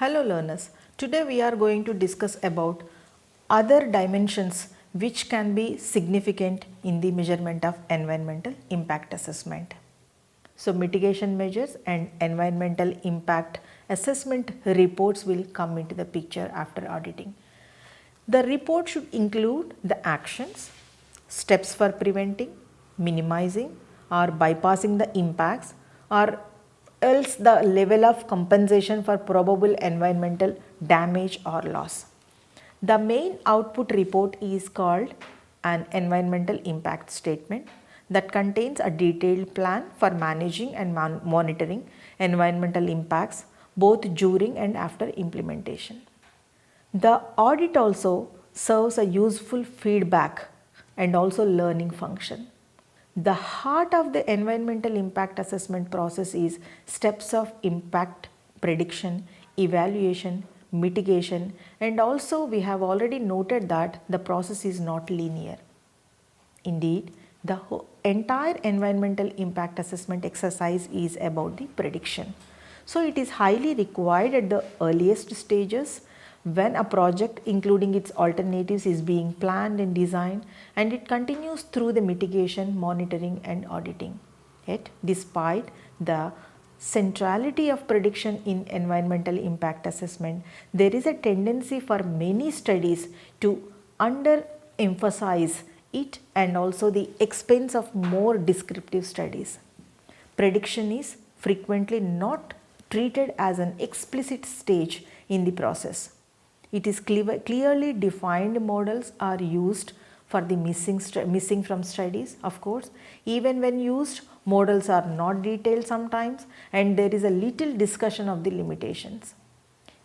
Hello learners, today we are going to discuss about other dimensions which can be significant in the measurement of environmental impact assessment. So mitigation measures and environmental impact assessment reports will come into the picture after auditing. The report should include the actions, steps for preventing, minimizing or bypassing the impacts, or else the level of compensation for probable environmental damage or loss. The main output report is called an environmental impact statement that contains a detailed plan for managing and monitoring environmental impacts both during and after implementation. The audit also serves a useful feedback and also learning function. The heart of the environmental impact assessment process is steps of impact prediction, evaluation, mitigation, and also we have already noted that the process is not linear. Indeed, the entire environmental impact assessment exercise is about the prediction. So it is highly required at the earliest stages when a project including its alternatives is being planned and designed, and it continues through the mitigation, monitoring and auditing. Yet despite the centrality of prediction in environmental impact assessment, there is a tendency for many studies to underemphasize it and also the expense of more descriptive studies. Prediction is frequently not treated as an explicit stage in the process. It is clearly defined models are used for the missing from studies, of course. Even when used, models are not detailed sometimes and there is a little discussion of the limitations.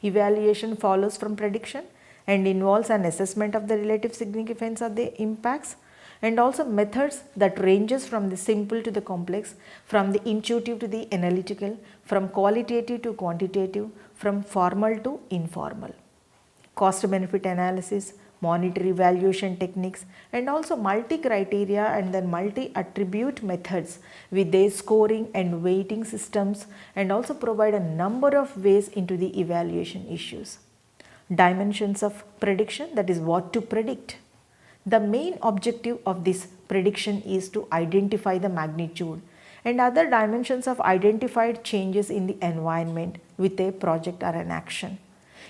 Evaluation follows from prediction and involves an assessment of the relative significance of the impacts and also methods that ranges from the simple to the complex, from the intuitive to the analytical, from qualitative to quantitative, from formal to informal. Cost benefit analysis, monetary evaluation techniques and also multi-criteria and then multi-attribute methods with their scoring and weighting systems and also provide a number of ways into the evaluation issues. Dimensions of prediction, that is what to predict. The main objective of this prediction is to identify the magnitude and other dimensions of identified changes in the environment with a project or an action.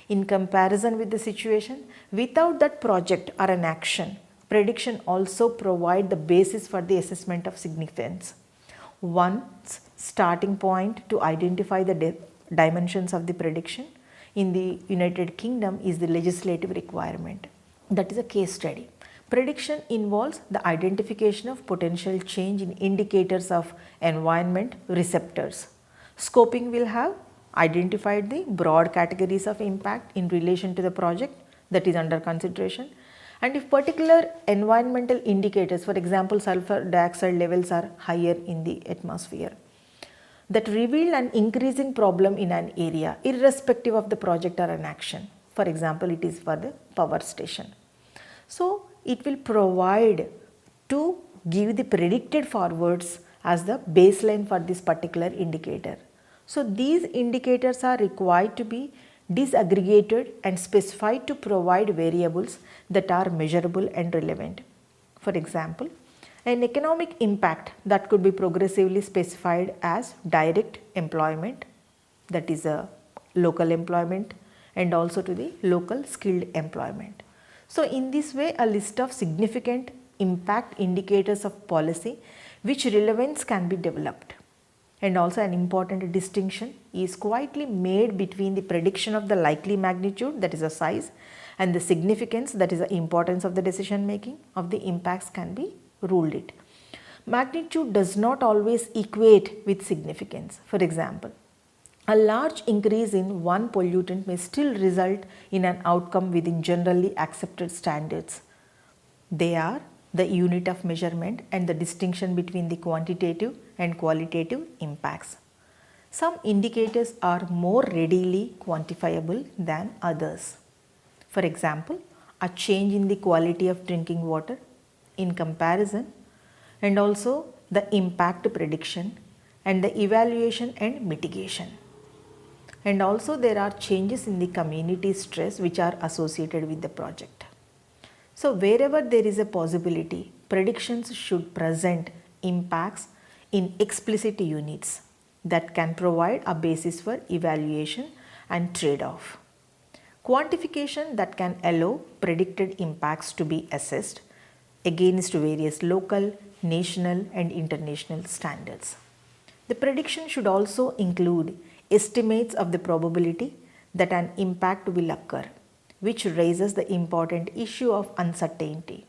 In comparison with the situation, without that project or an action, prediction also provide the basis for the assessment of significance. One's starting point to identify the dimensions of the prediction in the United Kingdom is the legislative requirement. That is a case study. Prediction involves the identification of potential change in indicators of environment receptors. Scoping will have identified the broad categories of impact in relation to the project that is under consideration, and if particular environmental indicators, for example sulfur dioxide levels are higher in the atmosphere, that reveal an increasing problem in an area irrespective of the project or an action. For example, it is for the power station. So it will provide to give the predicted forwards as the baseline for this particular indicator. So these indicators are required to be disaggregated and specified to provide variables that are measurable and relevant. For example, an economic impact that could be progressively specified as direct employment, that is a local employment, and also to the local skilled employment. So in this way, a list of significant impact indicators of policy which relevance can be developed. And also an important distinction is quietly made between the prediction of the likely magnitude, that is a size, and the significance, that is the importance of the decision making of the impacts can be ruled it. Magnitude does not always equate with significance. For example, a large increase in one pollutant may still result in an outcome within generally accepted standards. They are the unit of measurement and the distinction between the quantitative and qualitative impacts. Some indicators are more readily quantifiable than others. For example, a change in the quality of drinking water in comparison, and also the impact prediction and the evaluation and mitigation. And also there are changes in the community stress which are associated with the project. So wherever there is a possibility, predictions should present impacts in explicit units that can provide a basis for evaluation and trade-off. Quantification that can allow predicted impacts to be assessed against various local, national and international standards. The prediction should also include estimates of the probability that an impact will occur, which raises the important issue of uncertainty.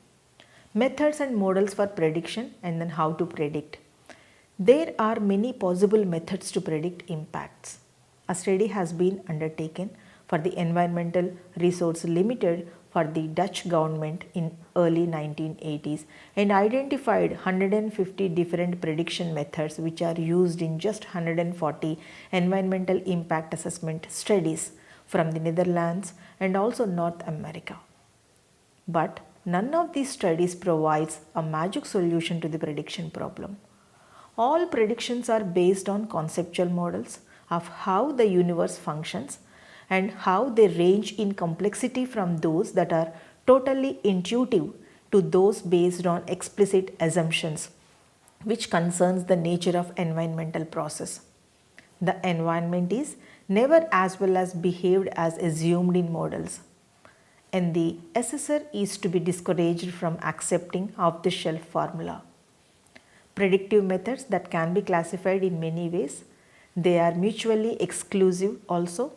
Methods and models for prediction, and then how to predict. There are many possible methods to predict impacts. A study has been undertaken for the Environmental Resource Limited for the Dutch government in early 1980s and identified 150 different prediction methods which are used in just 140 environmental impact assessment studies from the Netherlands and also North America. But none of these studies provides a magic solution to the prediction problem. All predictions are based on conceptual models of how the universe functions and how they range in complexity from those that are totally intuitive to those based on explicit assumptions which concerns the nature of environmental process. The environment is never as well as behaved as assumed in models, and the assessor is to be discouraged from accepting off-the-shelf formula. Predictive methods that can be classified in many ways. They are mutually exclusive also.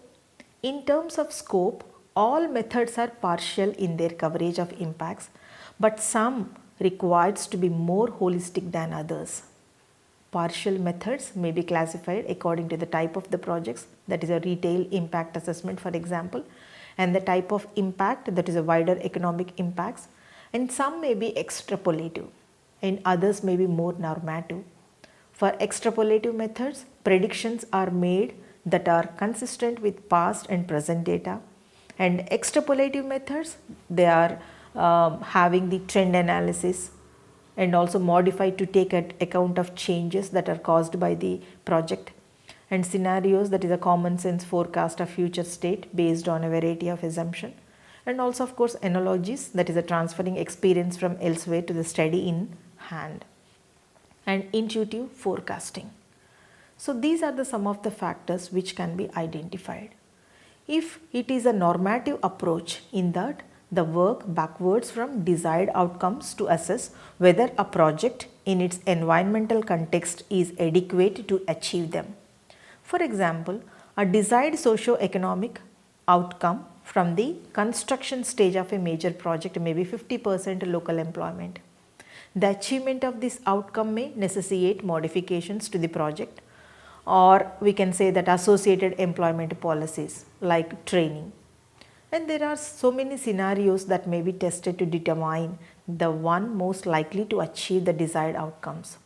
In terms of scope, all methods are partial in their coverage of impacts, but some requires to be more holistic than others. Partial methods may be classified according to the type of the projects, that is a retail impact assessment for example, and the type of impact, that is a wider economic impacts, and some may be extrapolative and others may be more normative. For extrapolative methods, predictions are made that are consistent with past and present data, and extrapolative methods, they are having the trend analysis and also modified to take account of changes that are caused by the project, and scenarios, that is a common sense forecast of future state based on a variety of assumption, and also of course analogies, that is a transferring experience from elsewhere to the study in hand, and intuitive forecasting. So these are the some of the factors which can be identified. If it is a normative approach, in that the work backwards from desired outcomes to assess whether a project in its environmental context is adequate to achieve them. For example, a desired socio-economic outcome from the construction stage of a major project may be 50% local employment. The achievement of this outcome may necessitate modifications to the project, or we can say that associated employment policies like training. And there are so many scenarios that may be tested to determine the one most likely to achieve the desired outcomes.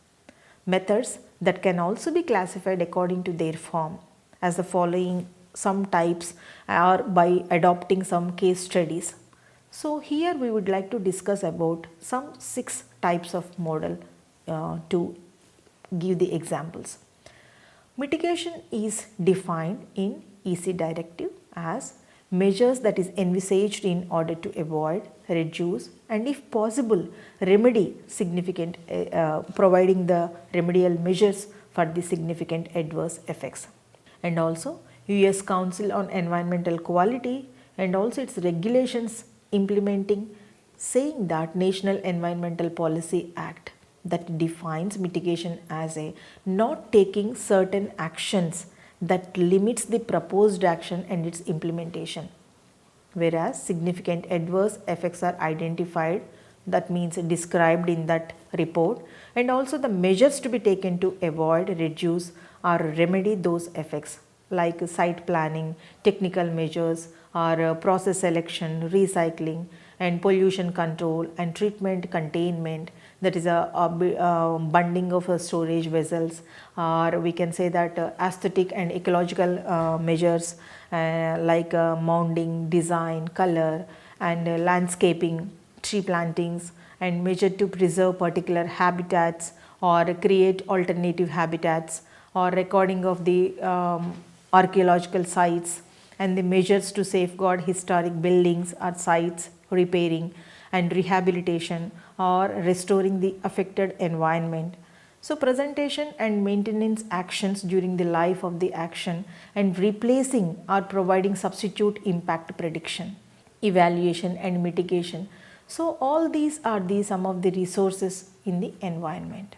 Methods that can also be classified according to their form as the following some types, or by adopting some case studies. So here we would like to discuss about some 6 types of model to give the examples. Mitigation is defined in EC directive as measures that is envisaged in order to avoid, reduce and if possible remedy significant providing the remedial measures for the significant adverse effects. And also US Council on Environmental Quality and also its regulations implementing, saying that National Environmental Policy Act that defines mitigation as a not taking certain actions that limits the proposed action and its implementation, whereas significant adverse effects are identified, that means described in that report, and also the measures to be taken to avoid, reduce or remedy those effects like site planning, technical measures or process selection, recycling and pollution control and treatment containment, that is a bundling of storage vessels, or we can say that aesthetic and ecological measures like mounding, design, color and landscaping, tree plantings and measure to preserve particular habitats or create alternative habitats, or recording of the archaeological sites, and the measures to safeguard historic buildings or sites, repairing and rehabilitation or restoring the affected environment. So presentation and maintenance actions during the life of the action and replacing or providing substitute impact prediction, evaluation and mitigation. So all these are some of the resources in the environment.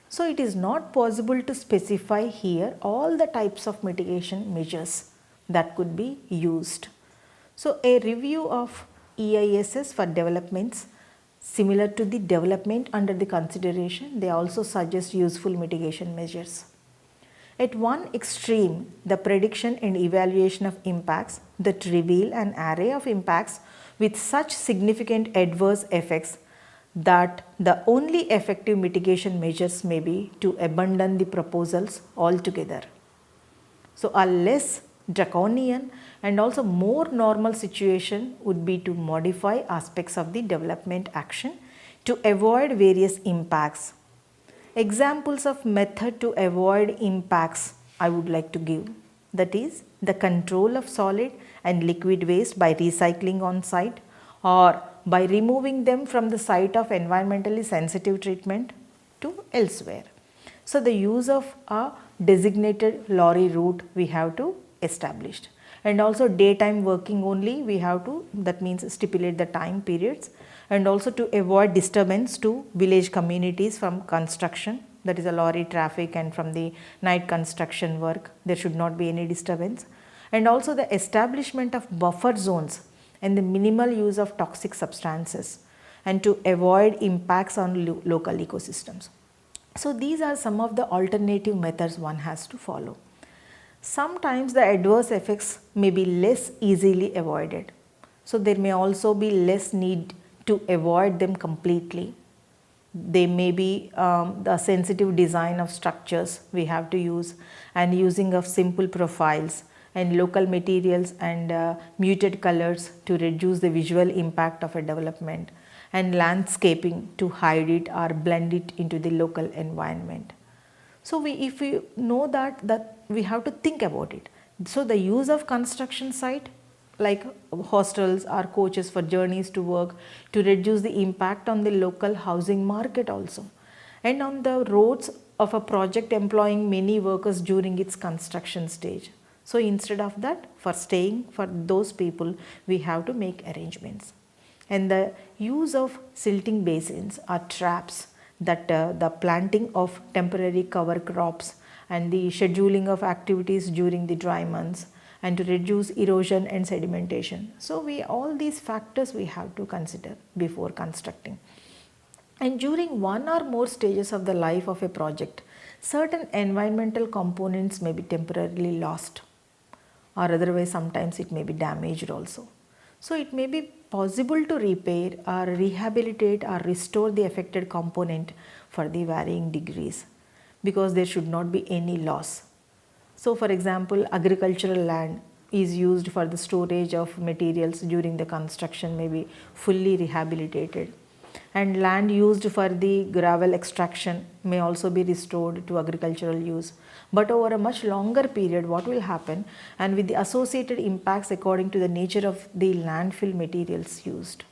So it is not possible to specify here all the types of mitigation measures that could be used. So a review of EISS for developments similar to the development under the consideration, they also suggest useful mitigation measures. At one extreme, the prediction and evaluation of impacts that reveal an array of impacts with such significant adverse effects that the only effective mitigation measures may be to abandon the proposals altogether. So a less draconian and also more normal situation would be to modify aspects of the development action to avoid various impacts. Examples of method to avoid impacts I would like to give, that is the control of solid and liquid waste by recycling on site or by removing them from the site of environmentally sensitive treatment to elsewhere. So the use of a designated lorry route we have to establish, and also daytime working only we have to, that means stipulate the time periods, and also to avoid disturbance to village communities from construction, that is a lorry traffic, and from the night construction work there should not be any disturbance, and also the establishment of buffer zones and the minimal use of toxic substances, and to avoid impacts on local ecosystems. So these are some of the alternative methods one has to follow. Sometimes the adverse effects may be less easily avoided. So there may also be less need to avoid them completely. They may be the sensitive design of structures we have to use, and using of simple profiles and local materials and muted colors to reduce the visual impact of a development, and landscaping to hide it or blend it into the local environment. So if we know that we have to think about it. So the use of construction site like hostels or coaches for journeys to work to reduce the impact on the local housing market also, and on the roads of a project employing many workers during its construction stage. So instead of that, for staying for those people we have to make arrangements. And the use of silting basins or traps, that the planting of temporary cover crops and the scheduling of activities during the dry months, and to reduce erosion and sedimentation. So all these factors we have to consider before constructing. And during one or more stages of the life of a project, certain environmental components may be temporarily lost, or otherwise sometimes it may be damaged also. So it may be possible to repair or rehabilitate or restore the affected component for the varying degrees, because there should not be any loss. So for example, agricultural land is used for the storage of materials during the construction may be fully rehabilitated, and land used for the gravel extraction may also be restored to agricultural use. But over a much longer period, what will happen, and with the associated impacts according to the nature of the landfill materials used.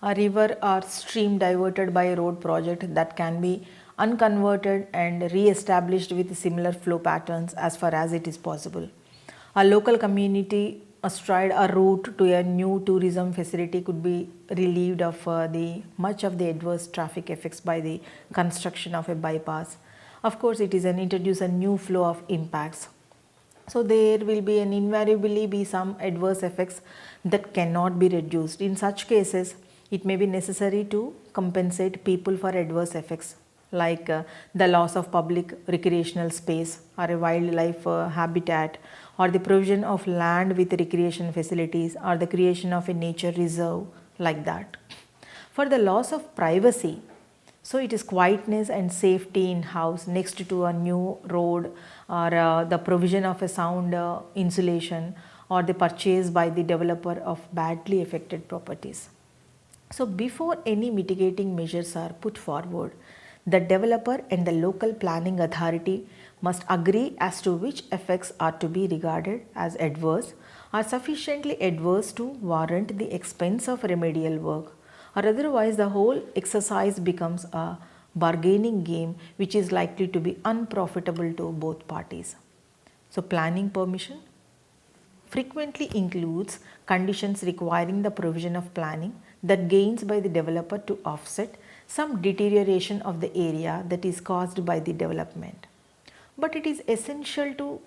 A river or stream diverted by a road project that can be unconverted and re-established with similar flow patterns as far as it is possible. A local community astride a route to a new tourism facility could be relieved of much of the adverse traffic effects by the construction of a bypass. Of course, it is introduce a new flow of impacts. So there will be invariably be some adverse effects that cannot be reduced. In such cases, it may be necessary to compensate people for adverse effects like the loss of public recreational space or a wildlife habitat, or the provision of land with recreation facilities, or the creation of a nature reserve, like that. For the loss of privacy, so it is quietness and safety in house next to a new road, or the provision of a sound insulation, or the purchase by the developer of badly affected properties. So before any mitigating measures are put forward, the developer and the local planning authority must agree as to which effects are to be regarded as adverse or sufficiently adverse to warrant the expense of remedial work, or otherwise the whole exercise becomes a bargaining game which is likely to be unprofitable to both parties. So, planning permission frequently includes conditions requiring the provision of planning that gains by the developer to offset some deterioration of the area that is caused by the development. But it is essential to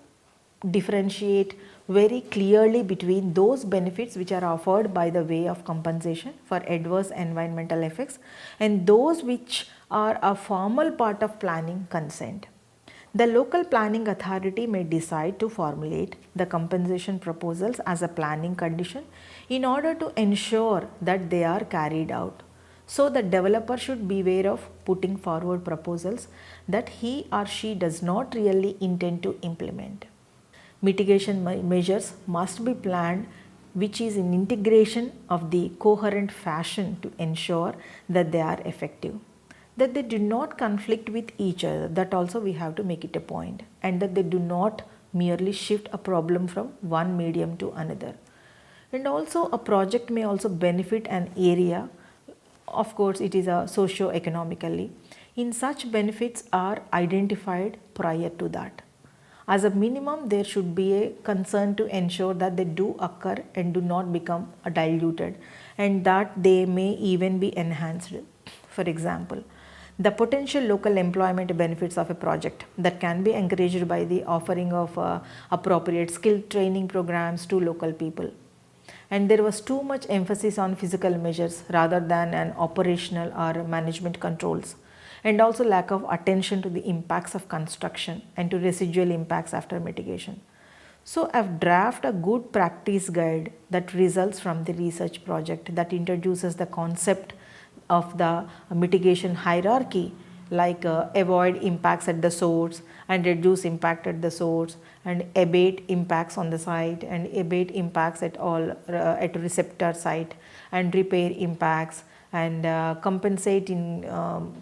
differentiate very clearly between those benefits which are offered by the way of compensation for adverse environmental effects and those which are a formal part of planning consent. The local planning authority may decide to formulate the compensation proposals as a planning condition in order to ensure that they are carried out. So, the developer should beware of putting forward proposals that he or she does not really intend to implement. Mitigation measures must be planned which is in integration of the coherent fashion to ensure that they are effective, that they do not conflict with each other, that also we have to make it a point, and that they do not merely shift a problem from one medium to another. And also a project may also benefit an area, of course it is a socio-economically, in such benefits are identified prior to that. As a minimum, there should be a concern to ensure that they do occur and do not become diluted, and that they may even be enhanced. For example, the potential local employment benefits of a project that can be encouraged by the offering of appropriate skill training programs to local people. And there was too much emphasis on physical measures rather than an operational or management controls, and also lack of attention to the impacts of construction and to residual impacts after mitigation. So, I've drafted a good practice guide that results from the research project that introduces the concept of the mitigation hierarchy, like avoid impacts at the source and reduce impact at the source, and abate impacts on the site and abate impacts at all at receptor site, and repair impacts, and compensate in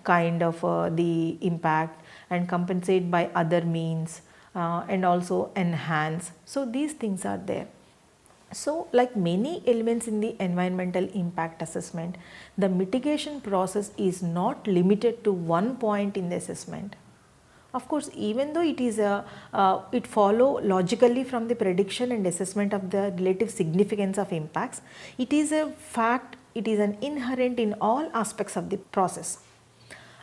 kind of the impact, and compensate by other means, and also enhance. So, these things are there. So, like many elements in the environmental impact assessment, the mitigation process is not limited to one point in the assessment. Of course, even though it is it follow logically from the prediction and assessment of the relative significance of impacts, it is a fact, it is an inherent in all aspects of the process.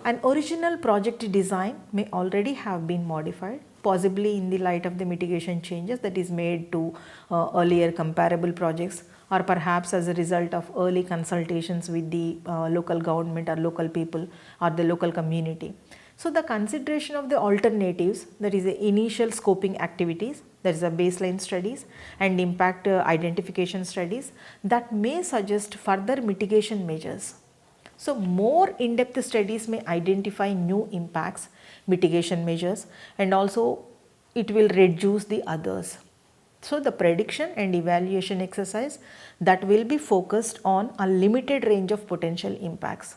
An original project design may already have been modified, possibly in the light of the mitigation changes that is made to earlier comparable projects, or perhaps as a result of early consultations with the local government or local people or the local community. So, the consideration of the alternatives, that is the initial scoping activities, that is the baseline studies and impact identification studies, that may suggest further mitigation measures. So, more in-depth studies may identify new impacts, mitigation measures, and also it will reduce the others. So, the prediction and evaluation exercise that will be focused on a limited range of potential impacts.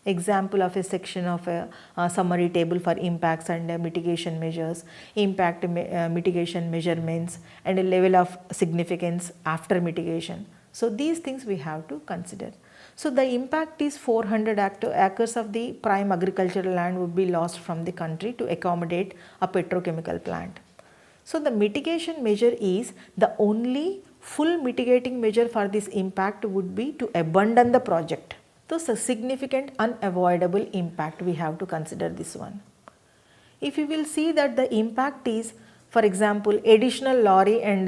Example of a section of a summary table for impacts and mitigation measures, impact mitigation measurements, and a level of significance after mitigation. So, these things we have to consider. So, the impact is 400 acres of the prime agricultural land would be lost from the country to accommodate a petrochemical plant. So, the mitigation measure is the only full mitigating measure for this impact would be to abandon the project. So, a significant unavoidable impact, we have to consider this one. If you will see that the impact is, for example, additional lorry and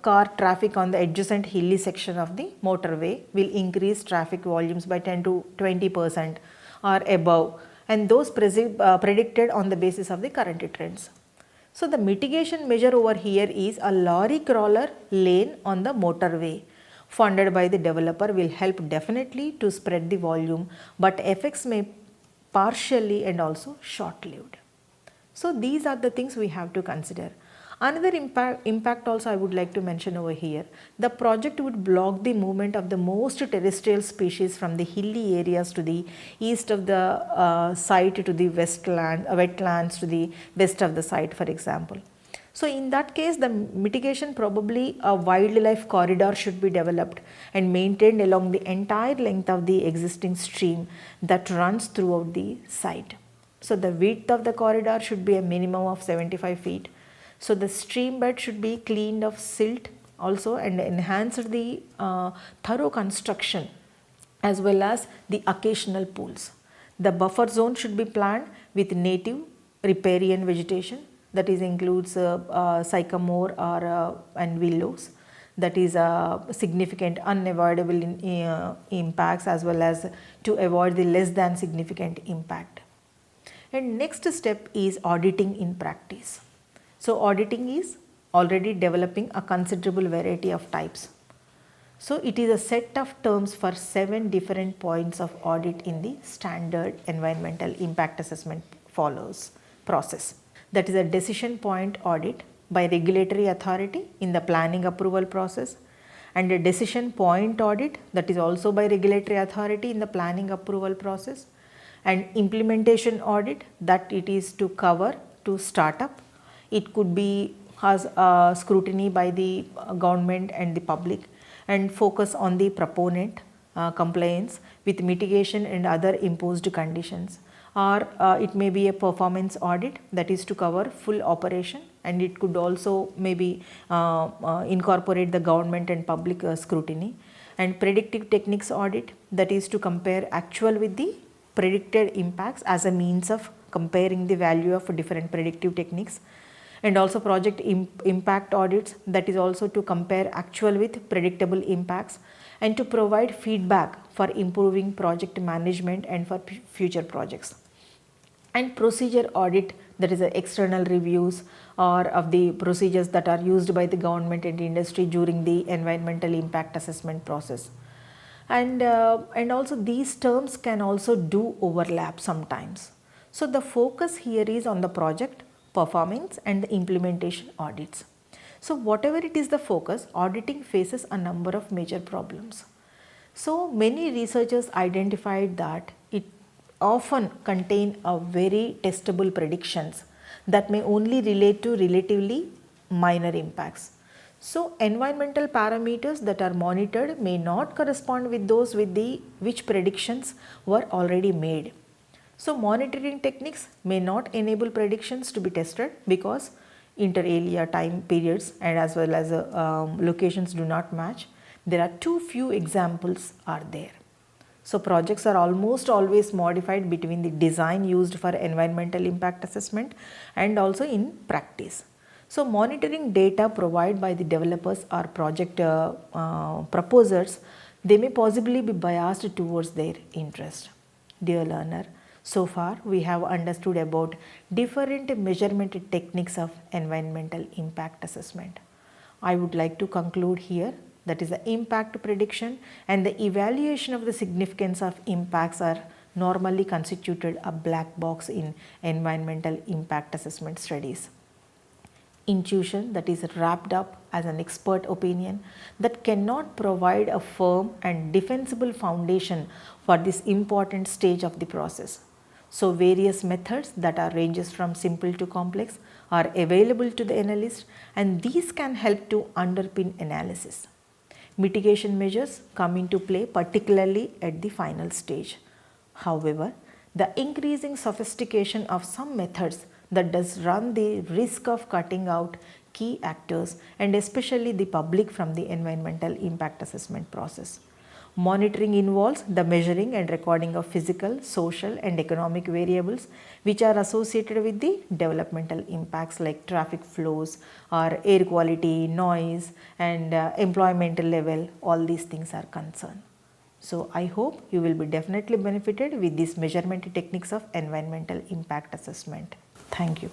car traffic on the adjacent hilly section of the motorway will increase traffic volumes by 10 to 20% or above, and those predicted on the basis of the current trends. So, the mitigation measure over here is a lorry crawler lane on the motorway funded by the developer will help definitely to spread the volume, but effects may partially and also short lived. So, these are the things we have to consider. Another impact also I would like to mention over here. The project would block the movement of the most terrestrial species from the hilly areas to the east of the site to the wetlands to the west of the site, for example. So in that case, the mitigation, probably a wildlife corridor should be developed and maintained along the entire length of the existing stream that runs throughout the site. So the width of the corridor should be a minimum of 75 feet. So the stream bed should be cleaned of silt also and enhanced the thorough construction as well as the occasional pools. The buffer zone should be planned with native riparian vegetation, that is includes sycamore or and willows, that is significant unavoidable impacts as well as to avoid the less than significant impact. And next step is auditing in practice. So auditing is already developing a considerable variety of types. So it is a set of terms for 7 different points of audit in the standard environmental impact assessment process. That is a decision point audit by regulatory authority in the planning approval process, and a decision point audit that is also by regulatory authority in the planning approval process, and implementation audit that it is to cover to start up. It could be has scrutiny by the government and the public and focus on the proponent compliance with mitigation and other imposed conditions, or it may be a performance audit that is to cover full operation, and it could also maybe incorporate the government and public scrutiny, and predictive techniques audit that is to compare actual with the predicted impacts as a means of comparing the value of different predictive techniques, and also project impact audits that is also to compare actual with predictable impacts and to provide feedback for improving project management and for future projects. And procedure audit, that is the external reviews or of the procedures that are used by the government and industry during the environmental impact assessment process. And also these terms can also do overlap sometimes. So the focus here is on the project performance and the implementation audits. So whatever it is the focus, auditing faces a number of major problems. So many researchers identified that it often contain a very testable predictions that may only relate to relatively minor impacts. So environmental parameters that are monitored may not correspond with those with the which predictions were already made. So monitoring techniques may not enable predictions to be tested because inter alia time periods and as well as locations do not match. There are too few examples are there. So projects are almost always modified between the design used for environmental impact assessment and also in practice. So monitoring data provided by the developers or project proposers, they may possibly be biased towards their interest. Dear learner, so far we have understood about different measurement techniques of environmental impact assessment. I would like to conclude here, that is the impact prediction and the evaluation of the significance of impacts are normally constituted a black box in environmental impact assessment studies. Intuition that is wrapped up as an expert opinion that cannot provide a firm and defensible foundation for this important stage of the process. So various methods that are ranges from simple to complex are available to the analyst, and these can help to underpin analysis. Mitigation measures come into play particularly at the final stage. However, the increasing sophistication of some methods that does run the risk of cutting out key actors and especially the public from the environmental impact assessment process. Monitoring involves the measuring and recording of physical, social and economic variables which are associated with the developmental impacts like traffic flows or air quality, noise and employment level, all these things are concerned. So I hope you will be definitely benefited with these measurement techniques of environmental impact assessment. Thank you.